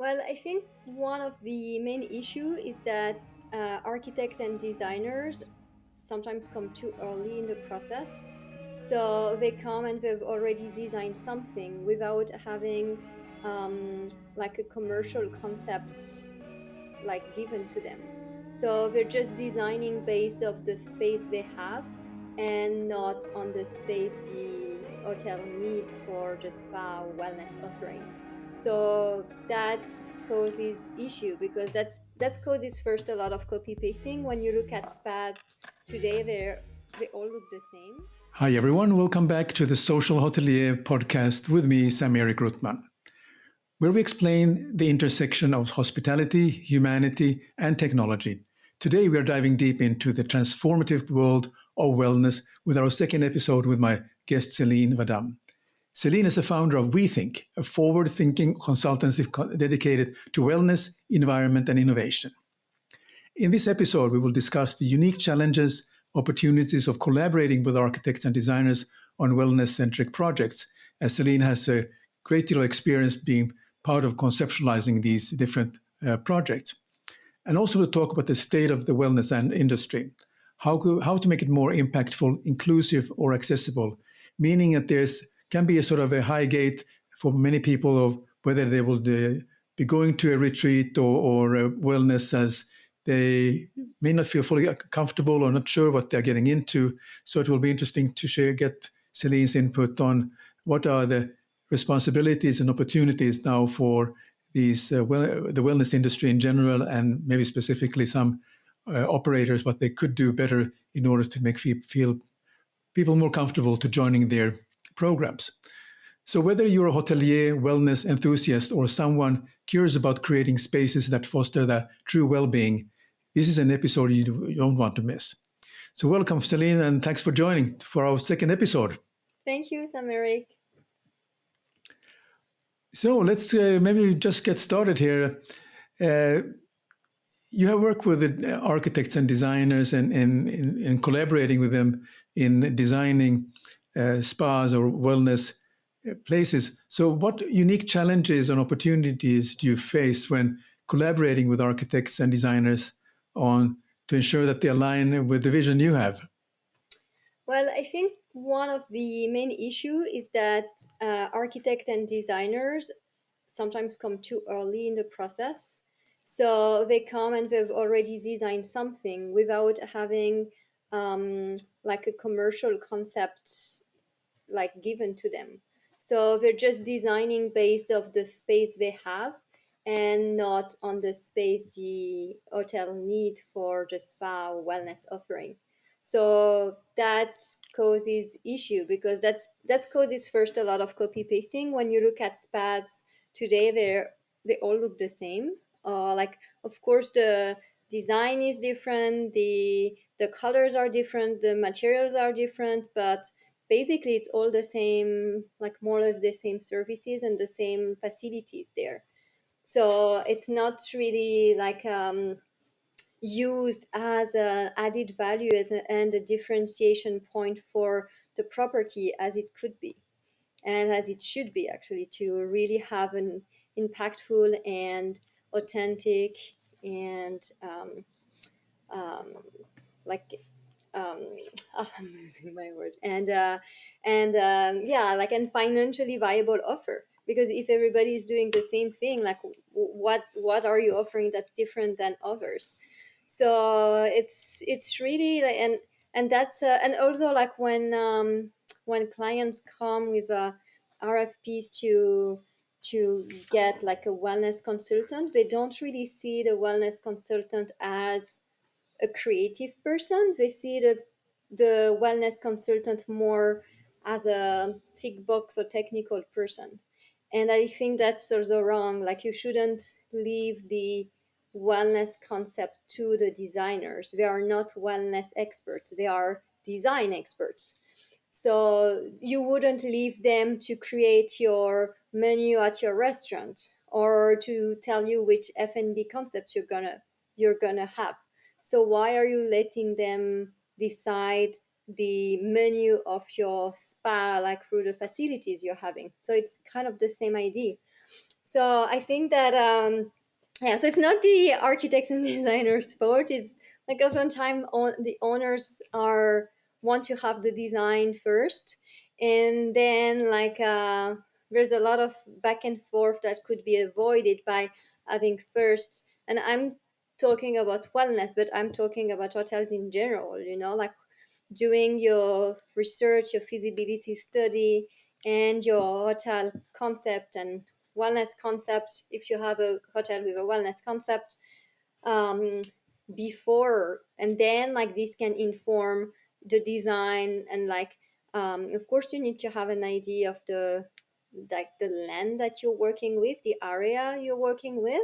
Well, I think one of the main issue is that architects and designers sometimes come too early in the process. So they come and they've already designed something without having like a commercial concept like given to them. So they're just designing based of the space they have and not on the space the hotel need for the spa wellness offering. So that causes issue because that causes first a lot of copy pasting. When you look at spas today, they all look the same. Hi, everyone. Welcome back to the Social Hotelier Podcast with me, Sam-Erik Ruttmann, where we explain the intersection of hospitality, humanity, and technology. Today, we are diving deep into the transformative world of wellness with our second episode with my guest, Celine Vadam. Celine is the founder of WeThink, a forward thinking consultancy dedicated to wellness, environment, and innovation. In this episode, we will discuss the unique challenges, opportunities of collaborating with architects and designers on wellness-centric projects, as Celine has a great deal of experience being part of conceptualizing these different projects. And also to talk about the state of the wellness and industry, how to make it more impactful, inclusive, or accessible, meaning that there's can be a sort of a high gate for many people of whether they will be going to a retreat or a wellness as they may not feel fully comfortable or not sure what they're getting into. So it will be interesting to get Celine's input on what are the responsibilities and opportunities now for the wellness industry in general, and maybe specifically some operators, what they could do better in order to make feel people more comfortable to joining their programs. So whether you're a hotelier, wellness enthusiast, or someone curious about creating spaces that foster the true well-being, this is an episode you don't want to miss. So welcome, Celine, and thanks for joining for our second episode. Thank you, Sam-Erik. So let's maybe just get started here. Uh, you have worked with the architects and designers and collaborating with them in designing spas or wellness places. So, what unique challenges and opportunities do you face when collaborating with architects and designers on to ensure that they align with the vision you have? Well, I think one of the main issue is that architects and designers sometimes come too early in the process. So they come and they've already designed something without having like a commercial concept like given to them. So they're just designing based of the space they have and not on the space the hotel need for the spa wellness offering. So that causes issue because that causes first a lot of copy pasting. When you look at spas today, they all look the same. Like of course the design is different, the colors are different, the materials are different, but basically it's all the same, like more or less the same services and the same facilities there. So it's not really like used as a added value and a differentiation point for the property as it could be and as it should be actually to really have an impactful and authentic and um, like I'm losing my words and yeah, like and financially viable offer, because if everybody is doing the same thing, like what are you offering that's different than others? So it's really like, and that's and also like when clients come with RFPs to get like a wellness consultant, they don't really see the wellness consultant as a creative person. They see the wellness consultant more as a tick box or technical person. And I think that's also wrong. Like you shouldn't leave the wellness concept to the designers. They are not wellness experts. They are design experts. So you wouldn't leave them to create your menu at your restaurant or to tell you which F&B concepts you're gonna have. So why are you letting them decide the menu of your spa like through the facilities you're having? So it's kind of the same idea. So I think that yeah, so it's not the architects and designers' fault. It's like oftentimes the owners are want to have the design first, and then there's a lot of back and forth that could be avoided by having first. And I'm talking about wellness, but I'm talking about hotels in general. Like doing your research, your feasibility study, and your hotel concept and wellness concept. If you have a hotel with a wellness concept, um, before, and then like this can inform the design. And of course, you need to have an idea of the land that you're working with, the area you're working with,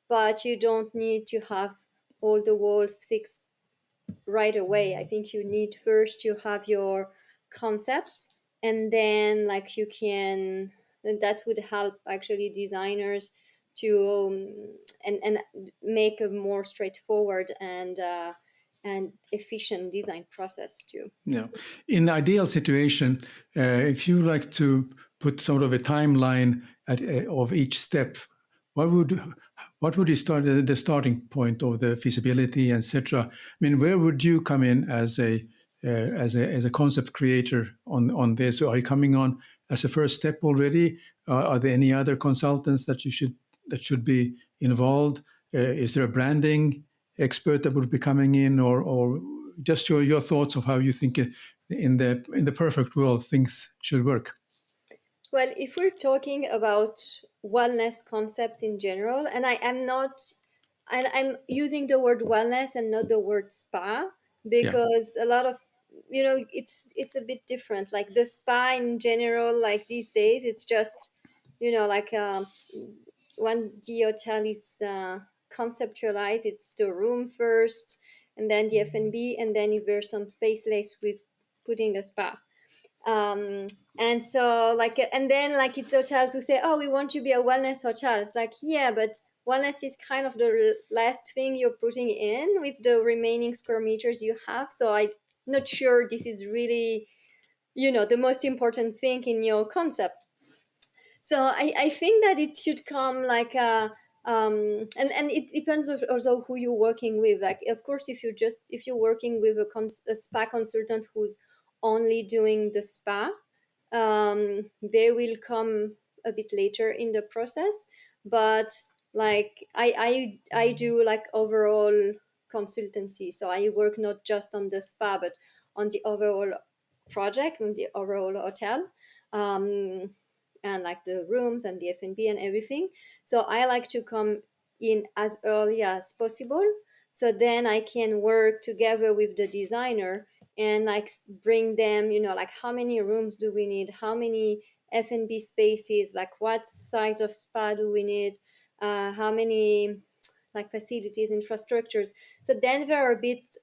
but you don't need to have all the walls fixed right away. I think you need first to have your concept, and then you can, and that would help actually designers to and make a more straightforward and efficient design process too. Yeah. In the ideal situation, if you like to put sort of a timeline of each step, what would what would you start the starting point of the feasibility, etc.? I mean, where would you come in as a concept creator on this? Are you coming on as a first step already? Are there any other consultants that should be involved? Is there a branding expert that would be coming in, or just your thoughts of how you think in the perfect world things should work? Well, if we're talking about wellness concepts in general, and I am not, and I'm using the word wellness and not the word spa, Yeah, because a lot of, it's a bit different. Like the spa in general, like these days, it's just, when the hotel is conceptualized, it's the room first, and then the F&B, and then if there's some space left with putting a spa. um and so and then it's hotels who say, oh, we want to be a wellness hotel. It's like, yeah, but wellness is kind of the last thing you're putting in with the remaining square meters you have. So I'm not sure this is really the most important thing in your concept. So I think that it should come and it depends also who you're working with. Like, of course, if you're working with a spa consultant who's only doing the spa, they will come a bit later in the process. But I do like overall consultancy, so I work not just on the spa but on the overall project and the overall hotel. And like the rooms and the F&B and everything. So I like to come in as early as possible, so then I can work together with the designer and bring them, like how many rooms do we need, how many F&B spaces, like what size of spa do we need, how many facilities, infrastructures. So then there are a bit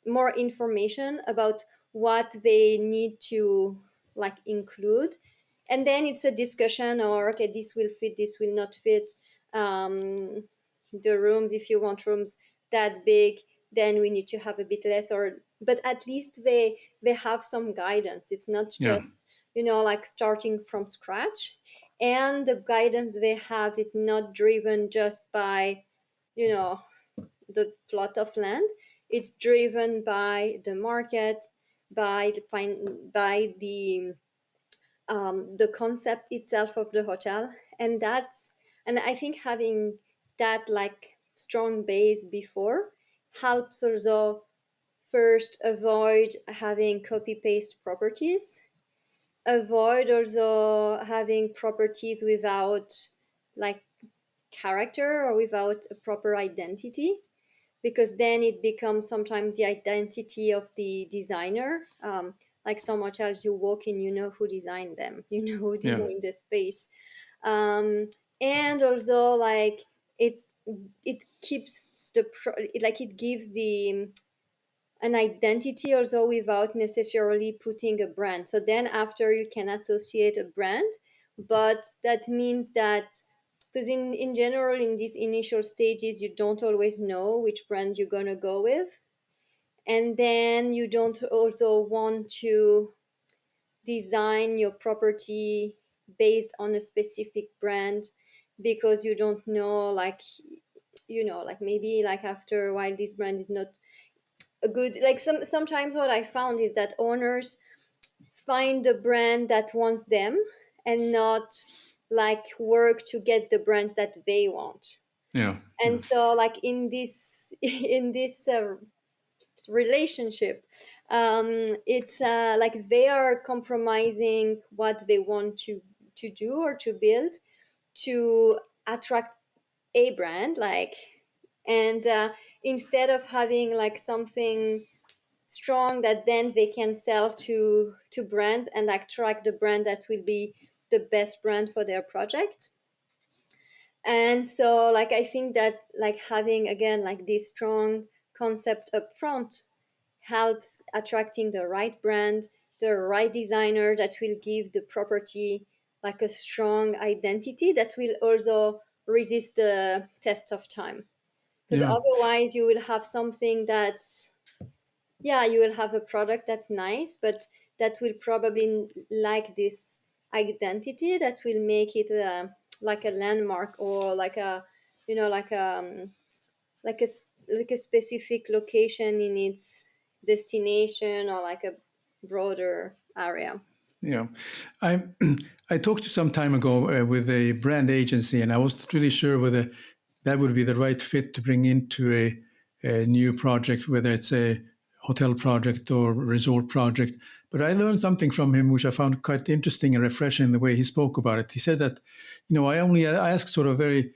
more information about what they need to include, and then it's a discussion, or okay, this will fit, this will not fit. um, the rooms, if you want rooms that big, then we need to have a bit less, or but at least they have some guidance. It's not yeah, just starting from scratch. And the guidance they have, it's not driven just by you know the plot of land. It's driven by the market, by the concept itself of the hotel, and I think having that strong base before helps also first avoid having copy paste properties, avoid also having properties without like character or without a proper identity, because then it becomes sometimes the identity of the designer. Like some hotels you walk in, you know who designed them, you know who yeah, designed the space. And also it's it keeps it gives the an identity also without necessarily putting a brand. So then after you can associate a brand, but that means that, because in general in these initial stages you don't always know which brand you're going to go with, and then you don't also want to design your property based on a specific brand, because you don't know, like, like maybe like after a while this brand is not a good, like, sometimes what I found is that owners find the brand that wants them and not like work to get the brands that they want. Yeah. And so like in this in this relationship, it's like they are compromising what they want to do or to build to attract a brand, like, and instead of having like something strong that then they can sell to brands and attract the brand that will be the best brand for their project. And so like I think that like having again like this strong concept up front helps attracting the right brand, the right designer that will give the property like a strong identity that will also resist the test of time. Because Yeah. otherwise you will have something that's, yeah, you will have a product that's nice, but that will probably like this identity that will make it like a landmark, or like a, like like a like a specific location in its destination, or like a broader area. Yeah, I I talked some time ago with a brand agency, and I wasn't really sure whether that would be the right fit to bring into a new project, whether it's a hotel project or resort project. But I learned something from him, which I found quite interesting and refreshing. The way he spoke about it, he said that, I ask sort of very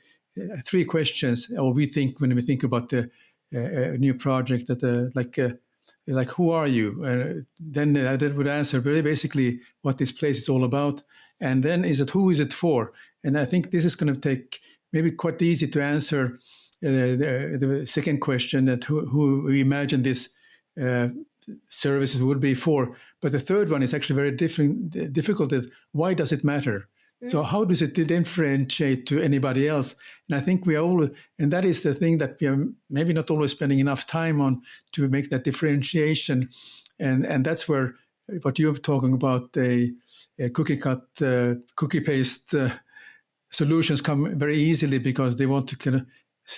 three questions, or we think when we think about the new project, that like who are you? Then that would answer very basically what this place is all about. And then is it who is it for? And I think this is going to take maybe quite easy to answer the second question, that who we imagine this uh, services would be for. But the third one is actually very difficult. Is why does it matter? So how does it differentiate to anybody else? And I think we are all, and that is the thing that we are maybe not always spending enough time on, to make that differentiation. And that's where what you're talking about, a cookie cut, cookie paste solutions come very easily, because they want to kind of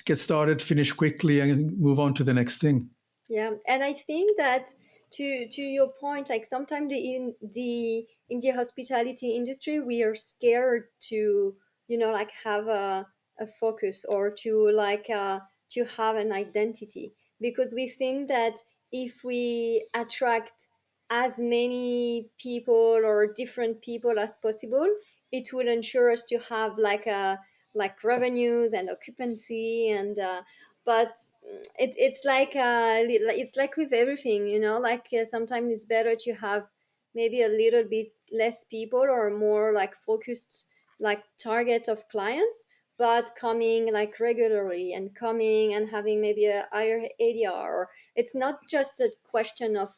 get started, finish quickly, and move on to the next thing. Yeah, and I think that to your point, like sometimes in the hospitality industry, we are scared to, like have a focus, or to have an identity, because we think that if we attract as many people or different people as possible, it will ensure us to have like a like revenues and occupancy, and but it's like it's like with everything, like sometimes it's better to have maybe a little bit less people, or more like focused like target of clients, but coming like regularly, and coming and having maybe a higher ADR. It's not just a question of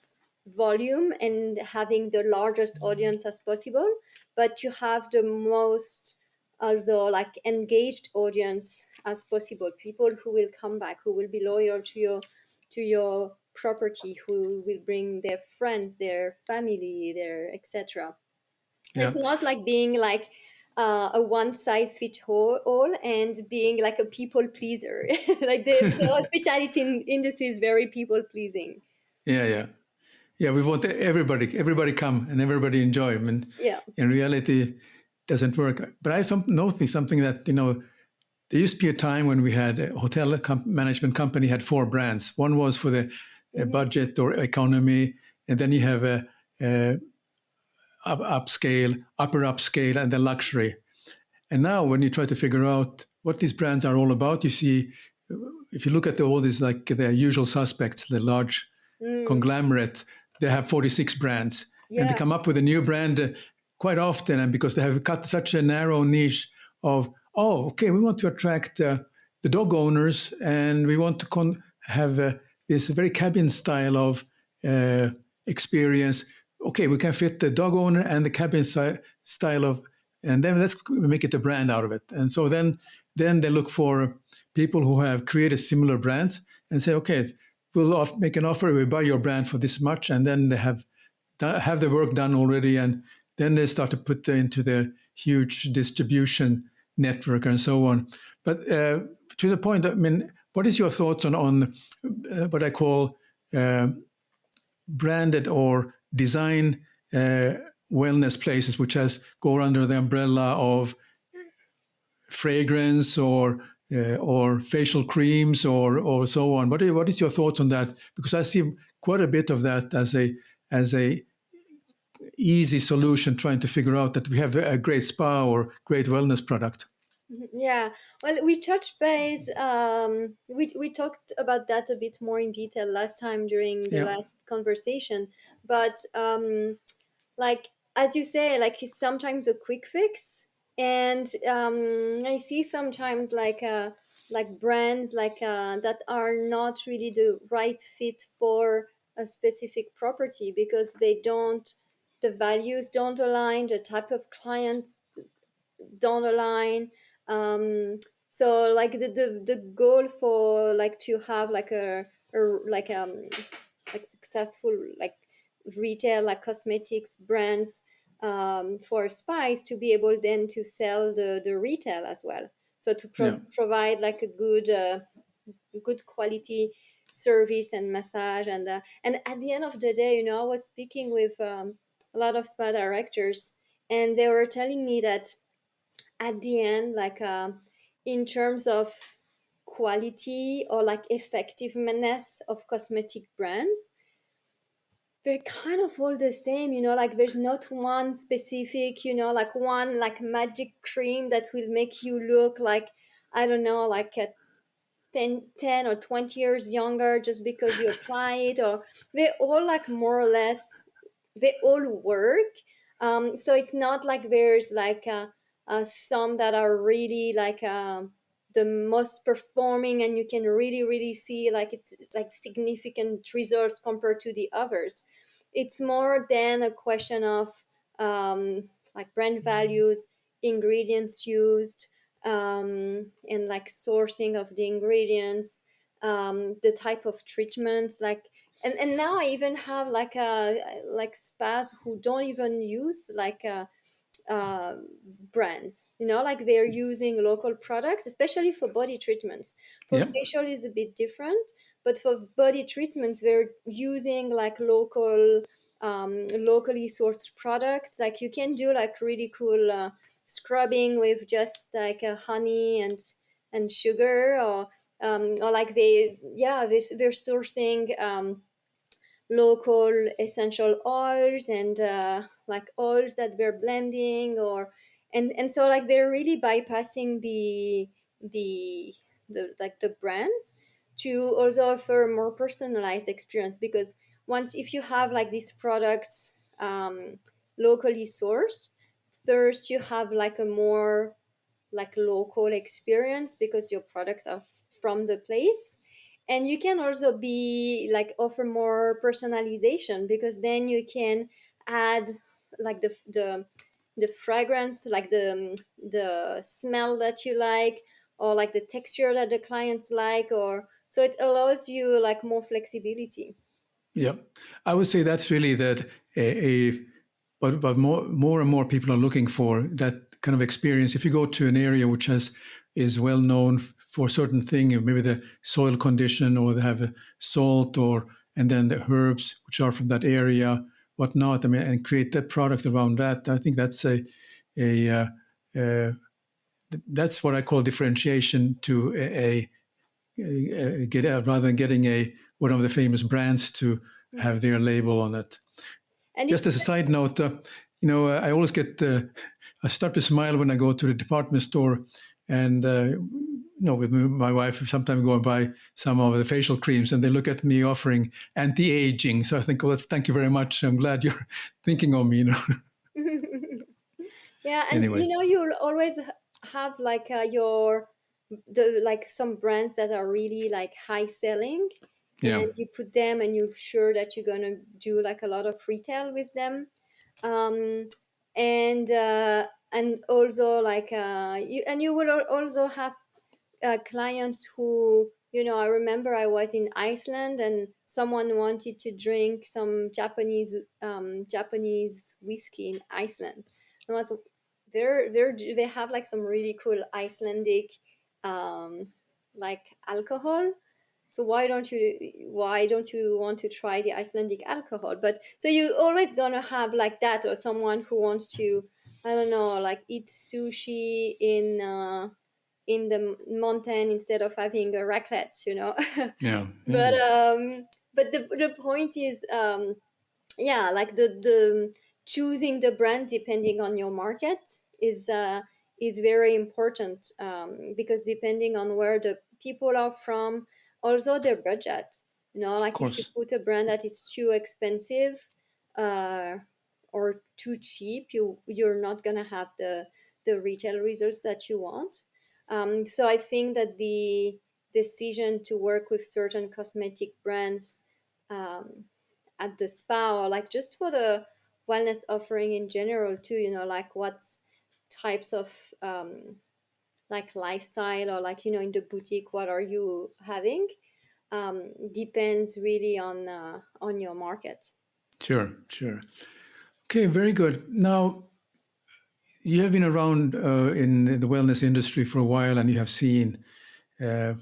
volume and having the largest audience as possible, but to have the most also like engaged audience as possible, people who will come back, who will be loyal to your property, who will bring their friends, their family, their etc. Yeah. It's not like being like a one size fits all and being like a people pleaser. Like the hospitality industry is very people pleasing. Yeah, yeah. Yeah, we want everybody come and everybody enjoy. I mean, Yeah. in reality, it doesn't work. But I noticed something that, there used to be a time when we had a hotel management company had four brands. One was for the Hmm. budget or economy, and then you have a upscale, upper upscale, and then luxury. And now, when you try to figure out what these brands are all about, you see, if you look at all these, like the usual suspects, the large Mm, conglomerate, they have 46 brands, and they yeah. come up with a new brand quite often, and because they have cut such a narrow niche of, oh, okay, we want to attract the dog owners, and we want to have this very cabin style of uh, experience. Okay, we can fit the dog owner and the cabin style of, and then let's make it a brand out of it. And so then they look for people who have created similar brands and say, okay, we'll make an offer. We buy your brand for this much, and then they have the work done already, and then they start to put into the huge distribution network and so on. But to the point, I mean, what is your thoughts on what I call branded or design wellness places, which has go under the umbrella of fragrance or facial creams or so on. What is your thoughts on that? Because I see quite a bit of that as a easy solution, trying to figure out that we have a great spa or great wellness product. Yeah, well, we touched base. We talked about that a bit more in detail last time during the Yeah, last conversation. But like as you say, like it's sometimes a quick fix, and I see sometimes like brands that are not really the right fit for a specific property because they don't the values don't align, the type of client down the line. So like the goal for like to have a like successful like retail like cosmetics brands for spice to be able then to sell the retail as well. So to yeah, provide like a good quality service and massage and at the end of the day, you know, I was speaking with a lot of spa directors, and they were telling me that at the end in terms of quality or like effectiveness of cosmetic brands, they're kind of all the same, you know, like there's not one specific, you know, like one like magic cream that will make you look like, I don't know, like a 10 or 20 years younger just because you apply it, or they all like more or less they all work. So it's not like there's some that are really the most performing and you can really see like it's like significant results compared to the others. It's more than a question of like brand values, ingredients used, and like sourcing of the ingredients, the type of treatments, like and now I even have like spas who don't even use uh, brands, you know, like they're using local products, especially for body treatments. For yeah, facial is a bit different, but for body treatments they're using like locally sourced products. Like you can do like really cool scrubbing with just like honey and sugar, or like they're sourcing local essential oils and like oils that we're blending, or and so like they're really bypassing the the brands to also offer a more personalized experience. Because once if you have like these products locally sourced, first you have like a more like local experience because your products are from the place, and you can also be like offer more personalization because then you can add like the fragrance, like the smell that you like, or like the texture that the clients like, or so it allows you like more flexibility. yeah. I would say that's really that but more and more people are looking for that kind of experience. If you go to an area which is well known for a certain thing, maybe the soil condition, or they have a salt, or and then the herbs which are from that area, whatnot. I mean, and create that product around that. I think that's a uh, that's what I call differentiation to get rather than getting a one of the famous brands to Mhm. have their label on it. And Just it's as a side note, I always get I start to smile when I go to the department store, and with my wife, sometimes go and buy some of the facial creams, and they look at me offering anti-aging. So I think, well, thank you very much. I'm glad you're thinking of me. yeah, and Anyway, you know you'll always have like your the like some brands that are really like high selling, yeah, and you put them and you're sure that you're gonna do like a lot of retail with them. um and also you will also have clients who, you know, I remember I was in Iceland and someone wanted to drink some Japanese whiskey in Iceland. And I was they have like some really cool Icelandic um, like alcohol. So why don't you want to try the Icelandic alcohol? But so you always gonna have like that, or someone who wants to, I don't know, like eat sushi in the mountain instead of having a raclette, Yeah, yeah, but the point is, yeah, like the choosing the brand depending on your market is very important, because depending on where the people are from, also their budget, of like if you course. put a brand that is too expensive, uh, or too cheap, you're not gonna have the retail results that you want. So I think that the decision to work with certain cosmetic brands, um, at the spa, or like just for the wellness offering in general too, like what types of like lifestyle, or like in the boutique, what are you having, depends really on your market. Sure, sure. Okay, very good. Now, you have been around in the wellness industry for a while, and you have seen uh,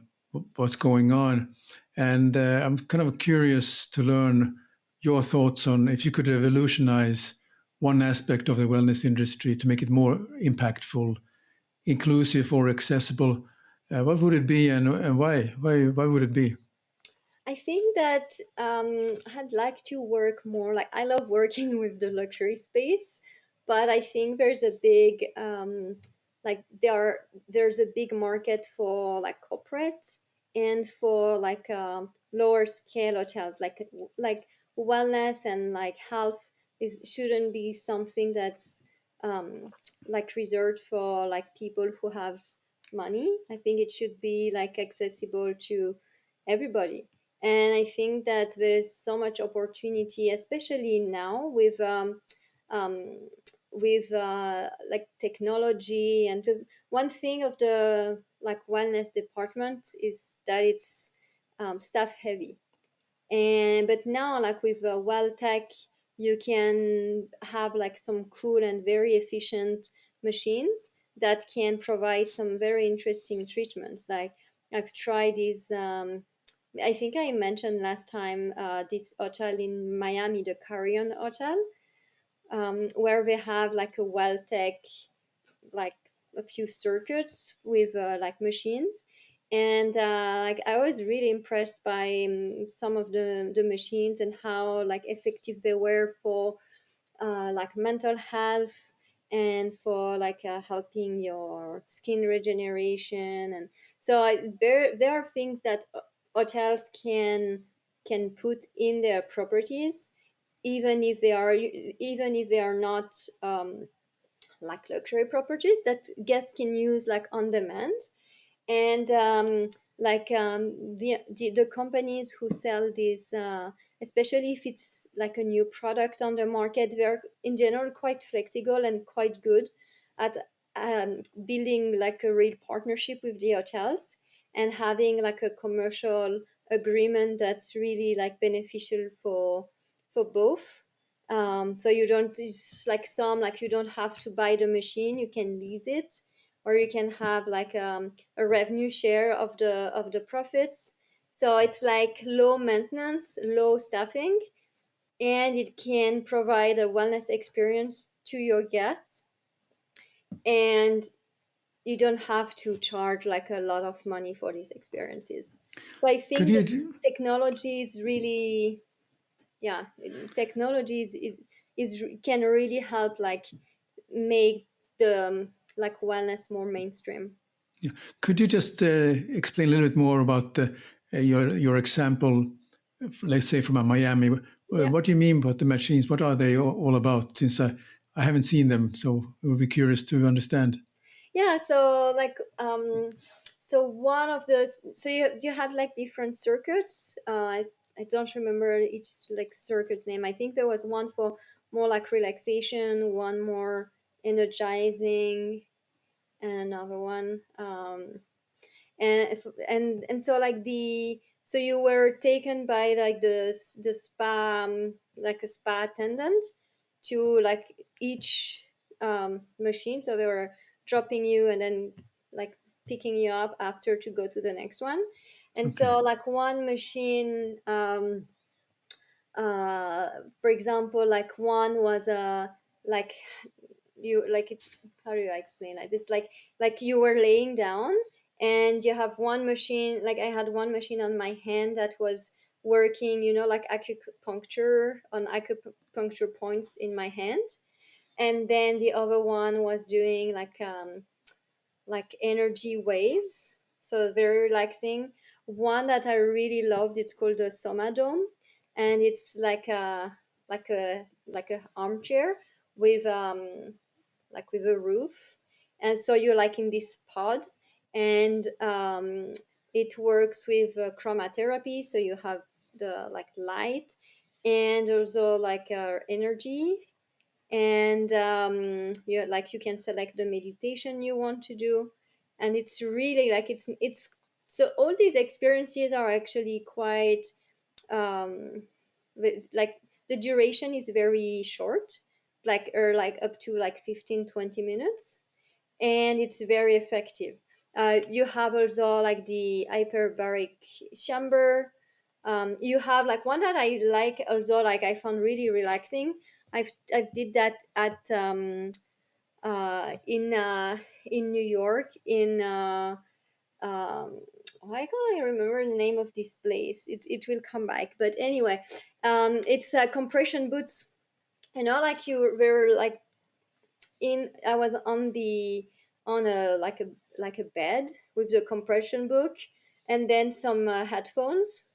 what's going on. And I'm kind of curious to learn your thoughts on if you could revolutionize one aspect of the wellness industry to make it more impactful, inclusive, or accessible. What would it be, and why? Why would it be? I think that I'd like to work more. Like I love working with the luxury space, but I think there's a big like there's a big market for like corporate and for like lower scale hotels. Like wellness and like health is shouldn't be something that's um, like reserved for like people who have money. I think it should be like accessible to everybody. And I think that there's so much opportunity, especially now um, with like technology. And because one thing of the like wellness department is that it's staff heavy, and but now like with well tech, you can have like some cool and very efficient machines that can provide some very interesting treatments. Like I've tried these, I think I mentioned last time, this hotel in Miami, the Carrion Hotel, where they have like a well tech, like a few circuits with like machines. And like I was really impressed by some of the machines and how like effective they were for like mental health, and for like helping your skin regeneration. And so there are things that hotels can put in their properties, even if they are not like luxury properties that guests can use like on demand. And the companies who sell these, especially if it's like a new product on the market, they're in general quite flexible and quite good at building like a real partnership with the hotels, and having like a commercial agreement that's really like beneficial for both. So you don't, it's like some, like you don't have to buy the machine, you can lease it, or you can have like a revenue share of the profits. So it's like low maintenance, low staffing, and it can provide a wellness experience to your guests. And you don't have to charge like a lot of money for these experiences. So I Could think that you technology is really, yeah, technology is can really help like make the like wellness more mainstream. Yeah. Could you just explain a little bit more about your example, let's say from Miami? Yeah. What do you mean about the machines? What are they all about? Since I haven't seen them, so it would be curious to understand. Yeah, so like so one of the, so you had like different circuits. I don't remember each like circuit's name. I think there was one for more like relaxation, one more energizing, and another one, and so like the, so you were taken by like the spa, like a spa attendant, to like each machine, so they were dropping you and then like picking you up after to go to the next one. And Okay. so like one machine, for example, like one was a like you like it, how do I explain it? It's like you were laying down and you have one machine. Like I had one machine on my hand that was working, like acupuncture on acupuncture points in my hand, and then the other one was doing like energy waves, so very relaxing. One that I really loved, it's called the Somadome, and it's like a armchair with with a roof, and so you're like in this pod, and it works with chromatherapy, so you have the like light and also like energy, and you can select the meditation you want to do, and it's really like it's so all these experiences are actually quite like the duration is very short, like up to like 15-20 minutes, and it's very effective. You have also like the hyperbaric chamber. You have like one that I like also, like I found really relaxing. I did that at in New York in why can't I remember the name of this place? It will come back, but anyway, it's compression boots. Like you were like in I was on a bed with the compression book and then some headphones,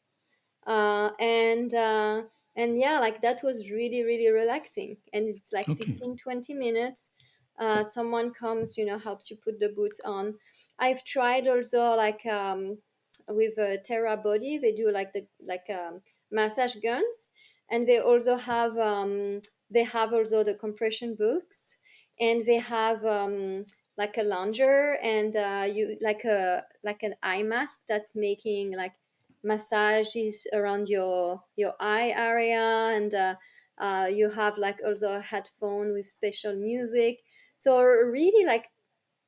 and yeah, like that was really really relaxing, and it's like Okay. 15-20 minutes. Someone comes, helps you put the boots on. I've tried also like with Terra Body, they do like the massage guns, and they have also the compression books, and they have like a lounger, and you like an eye mask that's making like massages around your eye area, and you have like also a headphone with special music, so really like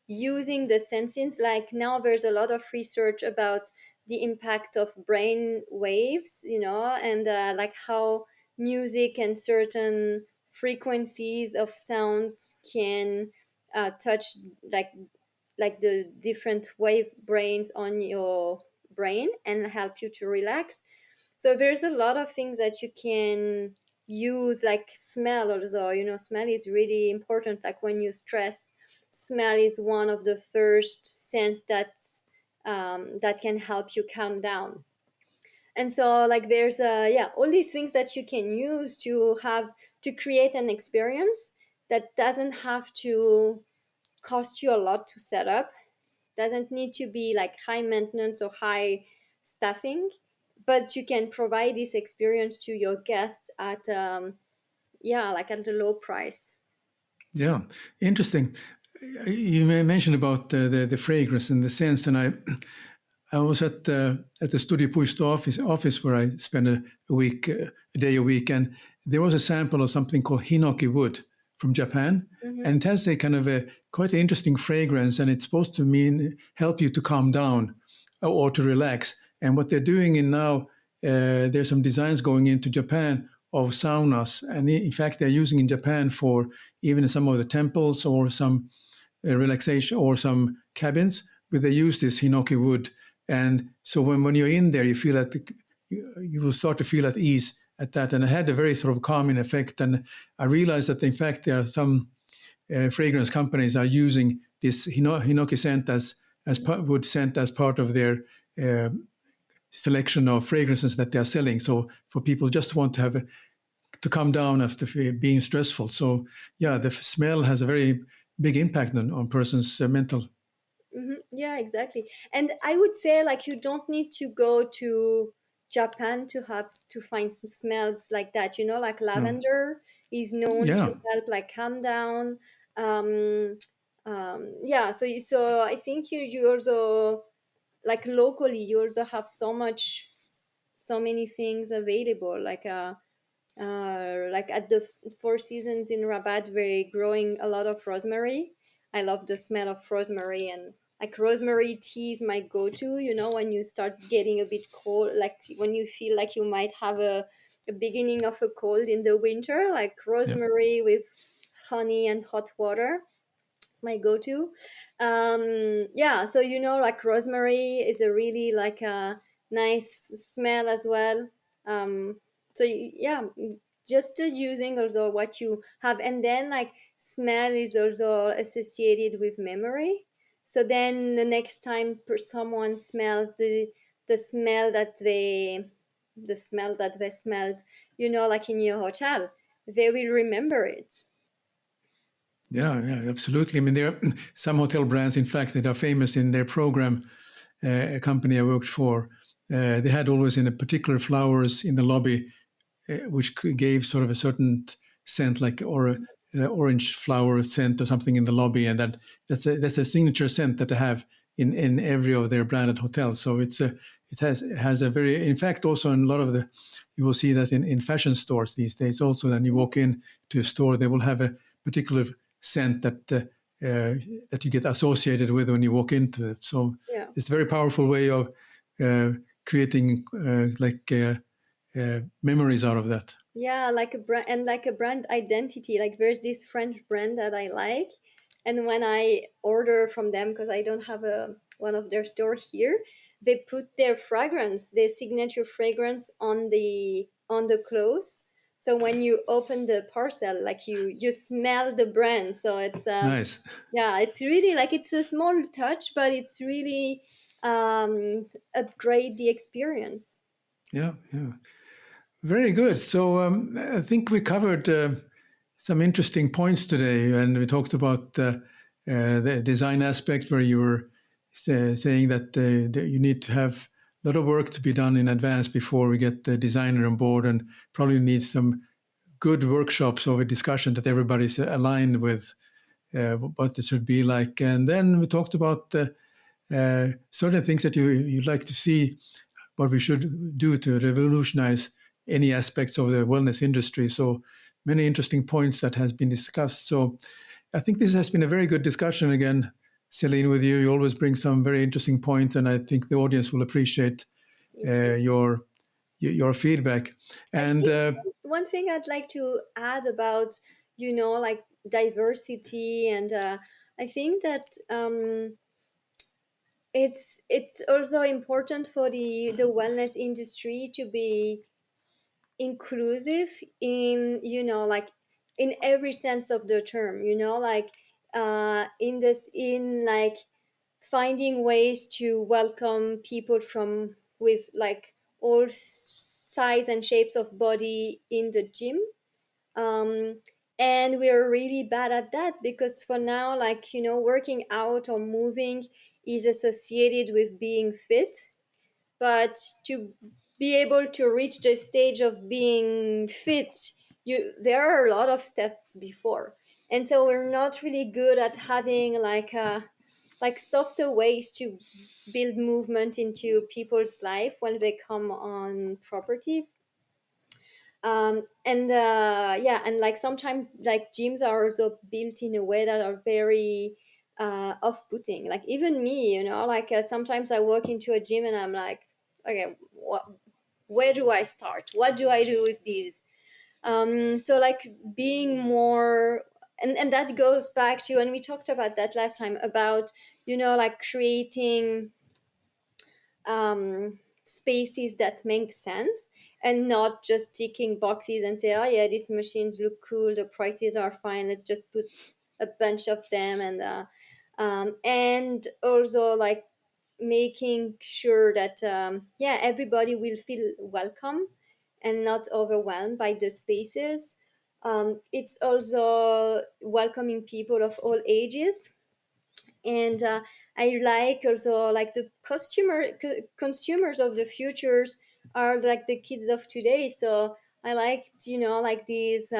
using the senses. Like now there's a lot of research about the impact of brain waves, and like how music and certain frequencies of sounds can touch like the different wave brains on your brain and help you to relax. So there's a lot of things that you can use, like smell also. Smell is really important. Like when you stress, smell is one of the first sense that can help you calm down. And so like there's yeah, all these things that you can use to create an experience that doesn't have to cost you a lot to set up, doesn't need to be like high maintenance or high staffing, but you can provide this experience to your guests at yeah, like at a low price. Yeah. Interesting. You mentioned about the fragrance and the sense, and I was at the Studio Puisto office where I spent a week, a day a week, and there was a sample of something called hinoki wood from Japan, Mm-hmm. and it has a kind of a quite interesting fragrance, and it's supposed to mean help you to calm down or to relax. And what they're doing in now, there's some designs going into Japan of saunas, and in fact they're using in Japan for even some of the temples or some relaxation or some cabins where they use this hinoki wood. And so when you're in there, you feel that you will start to feel at ease at that. And it had a very sort of calming effect. And I realized that in fact there are some fragrance companies are using this hinoki scent as wood scent as part of their uh, selection of fragrances that they are selling. So for people just want to have to calm down after being stressful. So yeah, the smell has a very big impact on person's mental. Yeah, exactly. And I would say like you don't need to go to Japan to have to find some smells like that. Like No. lavender is known to Yeah, help like calm down. Um, yeah, so I think you also like locally you also have so many things available. Like Like at the Four Seasons in Rabat, we're growing a lot of rosemary. I love the smell of rosemary, and like rosemary tea is my go-to. You know, when you start getting a bit cold, like when you feel like you might have a beginning of a cold in the winter, like Yeah. rosemary with honey and hot water, it's my go-to. Yeah, so you know, like rosemary is a really like a nice smell as well. So yeah, just using also what you have, and then like smell is also associated with memory. So then the next time someone smells the smell that they the smell that they smelled, you know, like in your hotel, they will remember it. Yeah, yeah, absolutely. I mean, there are some hotel brands, in fact, that are famous in their program. A company I worked for, they had always in a particular flowers in the lobby, which gave sort of a certain scent, like or orange flower scent or something in the lobby, and that's a signature scent that they have in every of their branded hotels. So it has a very, in fact, also in a lot of the, you will see that in fashion stores these days. Also, then you walk in to a store, they will have a particular scent that you get associated with when you walk into it. So Yeah. it's a very powerful way of uh, creating memories out of that. Yeah, like a brand and like a brand identity. Like there's this French brand that I like, and when I order from them because I don't have a one of their store here, they put their fragrance, their signature fragrance on the clothes. So when you open the parcel, like you smell the brand. So it's Nice. yeah, it's really like it's a small touch, but it's really upgrade the experience. Yeah, yeah. Very good. So I think we covered some interesting points today, and we talked about the design aspect, where you were saying that you need to have a lot of work to be done in advance before we get the designer on board, and probably need some good workshops or a discussion that everybody's aligned with what it should be like. And then we talked about certain things that you'd like to see what we should do to revolutionize any aspects of the wellness industry. So many interesting points that has been discussed. So I think this has been a very good discussion again, Celine, with you. You always bring some very interesting points, and I think the audience will appreciate Thank you. uh, your your feedback. I And think one thing I'd like to add about, you know, like diversity, and I think that it's also important for the wellness industry to be inclusive in, you know, like in every sense of the term, you know, like in this in like finding ways to welcome people from with like all size and shapes of body in the gym. um, and we're really bad at that because for now, like, you know, working out or moving is associated with being fit, but to be able to reach the stage of being fit, you there are a lot of steps before, and so we're not really good at having like softer ways to build movement into people's life when they come on property. And yeah, and like sometimes like gyms are also built in a way that are very off-putting. Like even me, you know, like sometimes I walk into a gym and I'm like, okay, where do I start? What do I do with these? So like being more, and that goes back to, and we talked about that last time about, you know, like creating spaces that make sense and not just ticking boxes and say, oh yeah, these machines look cool, the prices are fine, let's just put a bunch of them. And also like making sure that yeah, everybody will feel welcome and not overwhelmed by the spaces. It's also welcoming people of all ages, and I like also like the consumers of the futures are like the kids of today. So I like, you know, like these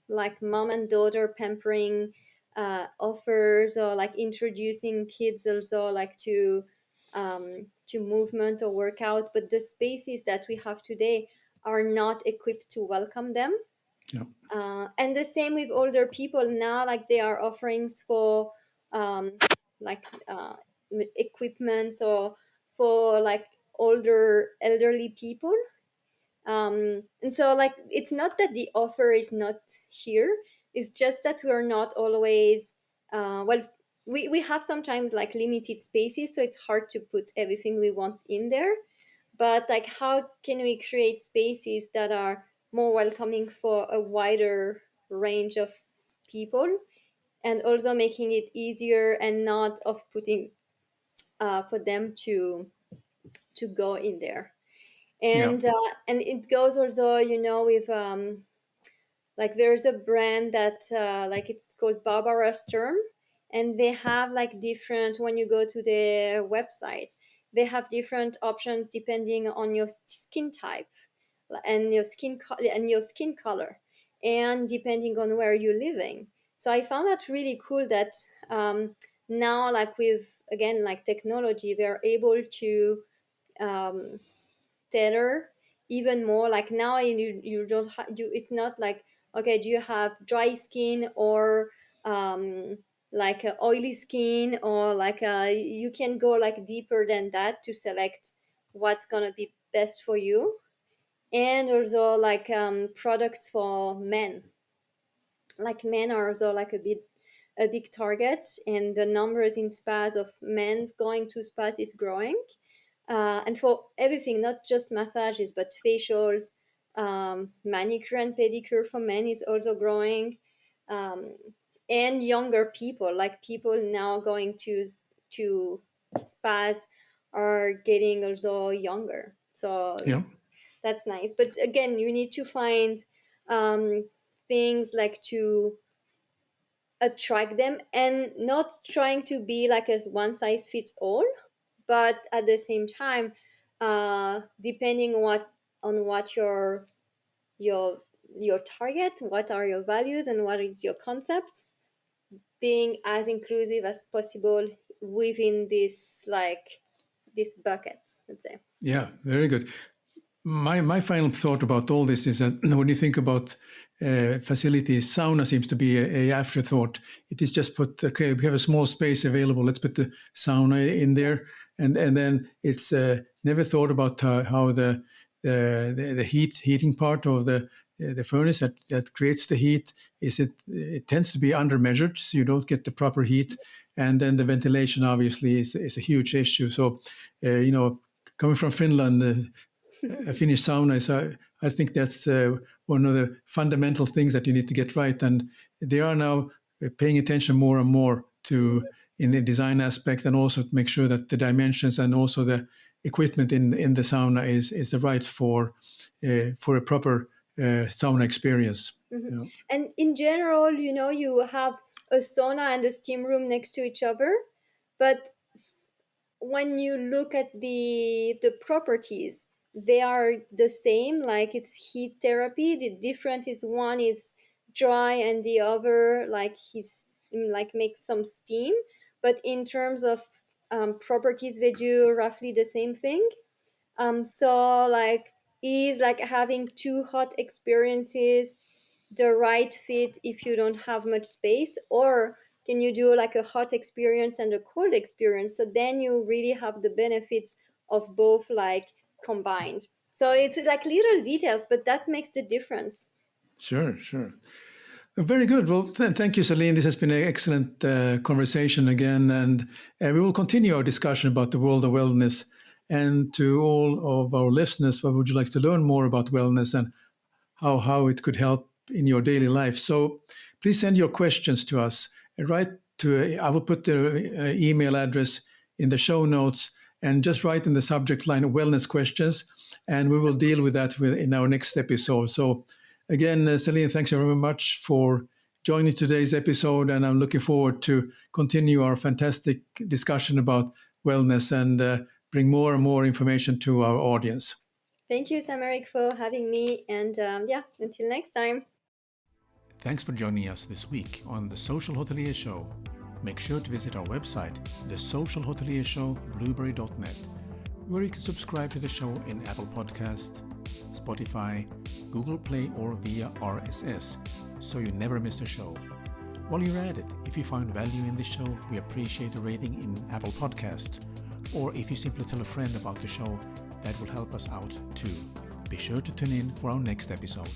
like mom and daughter pampering offers, or like introducing kids also like to movement or workout. But the spaces that we have today are not equipped to welcome them. Yeah. And the same with older people now, like there are offerings for um, like equipment or for like older elderly people. And so like it's not that the offer is not here, it's just that we're not always well, we have sometimes like limited spaces, so it's hard to put everything we want in there. But like how can we create spaces that are more welcoming for a wider range of people, and also making it easier and not off-putting for them to go in there. Yeah. And it goes also, with like there's a brand that like it's called Barbara Sturm, and they have like different, when you go to their website, they have different options depending on your skin type and your skin color, and depending on where you're living. So I found that really cool that now, like with again like technology, they're able to um, tailor even more. Like now you don't you, it's not like, okay, do you have dry skin or like a oily skin, or like you can go like deeper than that to select what's gonna be best for you. And also like products for men, like men are also like a big target, and the numbers in spas of men going to spas is growing. And for everything, not just massages but facials, manicure and pedicure for men is also growing. um, and younger people, like people now going to spas are getting also younger, so Yeah. that's nice. But again, you need to find um, things like to attract them, and not trying to be like as one size fits all, but at the same time, depending on what your your target, what are your values, and what is your concept, being as inclusive as possible within this like this bucket, let's say. Yeah. Very good. My final thought about all this is that when you think about facilities, sauna seems to be a afterthought. It is just put, okay, we have a small space available, let's put the sauna in there, and then it's never thought about how the heating part of the furnace that creates the heat is it tends to be under measured, so you don't get the proper heat, and then the ventilation obviously is a huge issue. So coming from Finland. A Finnish sauna is, I think that's one of the fundamental things that you need to get right. And they are now paying attention more and more to in the design aspect, and also to make sure that the dimensions and also the equipment in the sauna is the right for a proper sauna experience. Mhm. You know? And in general, you have a sauna and a steam room next to each other, but when you look at the properties, they are the same. Like it's heat therapy. The difference is one is dry and the other like he's like makes some steam. But in terms of properties, they do roughly the same thing. So like is like having two hot experiences the right fit if you don't have much space, or can you do like a hot experience and a cold experience, so then you really have the benefits of both like combined. So it's like little details, but that makes the difference. Sure, sure. Very good. Well, thank you, Celine. This has been an excellent conversation again, and we will continue our discussion about the world of wellness. And to all of our listeners, what would you like to learn more about wellness and how it could help in your daily life? So please send your questions to us. Write to I will put the email address in the show notes, and just write in the subject line wellness questions, and we will deal with that in our next episode. So again, Celine, thanks very much for joining today's episode, and I'm looking forward to continue our fantastic discussion about wellness and bring more and more information to our audience. Thank you, Sam-Erik, for having me, and yeah, until next time. Thanks for joining us this week on the Social Hotelier Show. Make sure to visit our website, the Social Hotelier Show, blueberry.net, where you can subscribe to the show in Apple Podcast, Spotify, Google Play, or via RSS, so you never miss a show. While you're at it, if you find value in the show, we appreciate a rating in Apple Podcast. Or if you simply tell a friend about the show, that will help us out too. Be sure to tune in for our next episode.